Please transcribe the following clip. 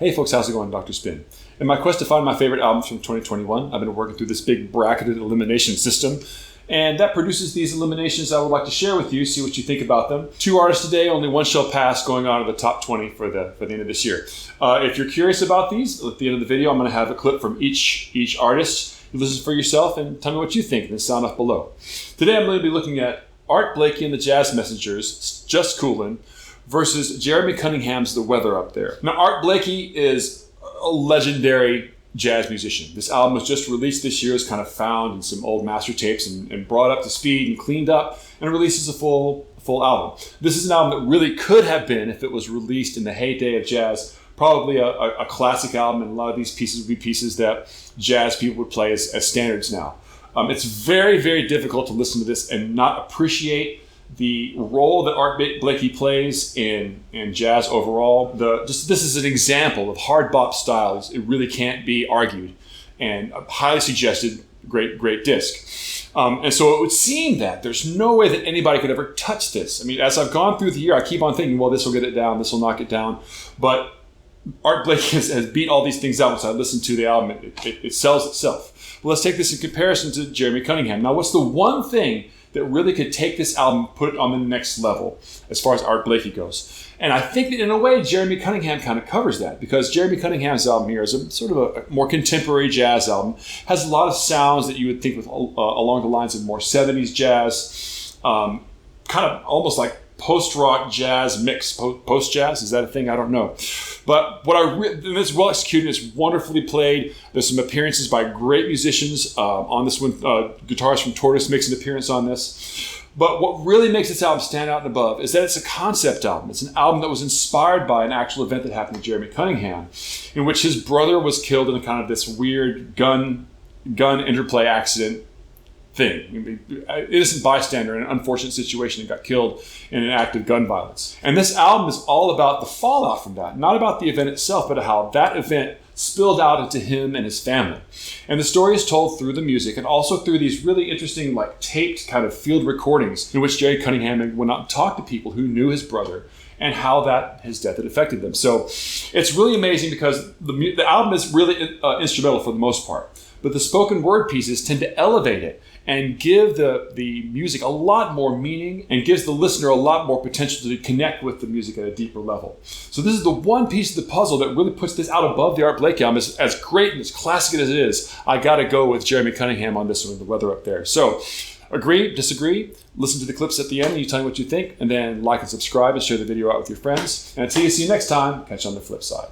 Hey folks, how's it going? Dr. Spin. In my quest to find my favorite albums from 2021, I've been working through this big bracketed elimination system, and that produces these eliminations I would like to share with you, see what you think about them. 2 artists today, only one shall pass, going on to the top 20 for the end of this year. If you're curious about these, at the end of the video, I'm going to have a clip from each artist. You listen for yourself and tell me what you think in the sound off below. Today I'm going to be looking at Art Blakey and the Jazz Messengers, Just Coolin, versus Jeremy Cunningham's The Weather Up There. Now, Art Blakey is a legendary jazz musician. This album was just released this year. It's kind of found in some old master tapes and brought up to speed and cleaned up and releases a full album. This is an album that really could have been, if it was released in the heyday of jazz, probably a classic album, and a lot of these pieces would be pieces that jazz people would play as standards now. It's very, very difficult to listen to this and not appreciate the role that Art Blakey plays in jazz overall. This is an example of hard bop styles. It really can't be argued, and highly suggested, great disc. And so it would seem that there's no way that anybody could ever touch this. I mean, as I've gone through the year, I keep on thinking, well, this will get it down, this will knock it down. But Art Blakey has beat all these things out. Once I listen to the album, it sells itself. But let's take this in comparison to Jeremy Cunningham. Now, what's the one thing that really could take this album, put it on the next level as far as Art Blakey goes? And I think that in a way, Jeremy Cunningham kind of covers that, because Jeremy Cunningham's album here is a sort of a more contemporary jazz album, has a lot of sounds that you would think with along the lines of more 70s jazz, kind of almost like post-rock jazz mix, post-jazz, is that a thing? I don't know. But and it's well executed, it's wonderfully played. There's some appearances by great musicians on this one. Guitarist from Tortoise makes an appearance on this. But what really makes this album stand out and above is that it's a concept album. It's an album that was inspired by an actual event that happened to Jeremy Cunningham, in which his brother was killed in a kind of this weird gun interplay accident thing. Innocent bystander in an unfortunate situation and got killed in an act of gun violence. And this album is all about the fallout from that, not about the event itself, but how that event spilled out into him and his family. And the story is told through the music and also through these really interesting, like taped kind of field recordings in which Jerry Cunningham went out and talked to people who knew his brother and how his death had affected them. So it's really amazing, because the album is really instrumental for the most part, but the spoken word pieces tend to elevate it and give the music a lot more meaning and gives the listener a lot more potential to connect with the music at a deeper level. So this is the one piece of the puzzle that really puts this out above the Art Blakey album. As great and as classic as it is, I got to go with Jeremy Cunningham on this one, The Weather Up There. So agree, disagree, listen to the clips at the end and you tell me what you think, and then like and subscribe and share the video out with your friends. And until you see you next time, catch you on the flip side.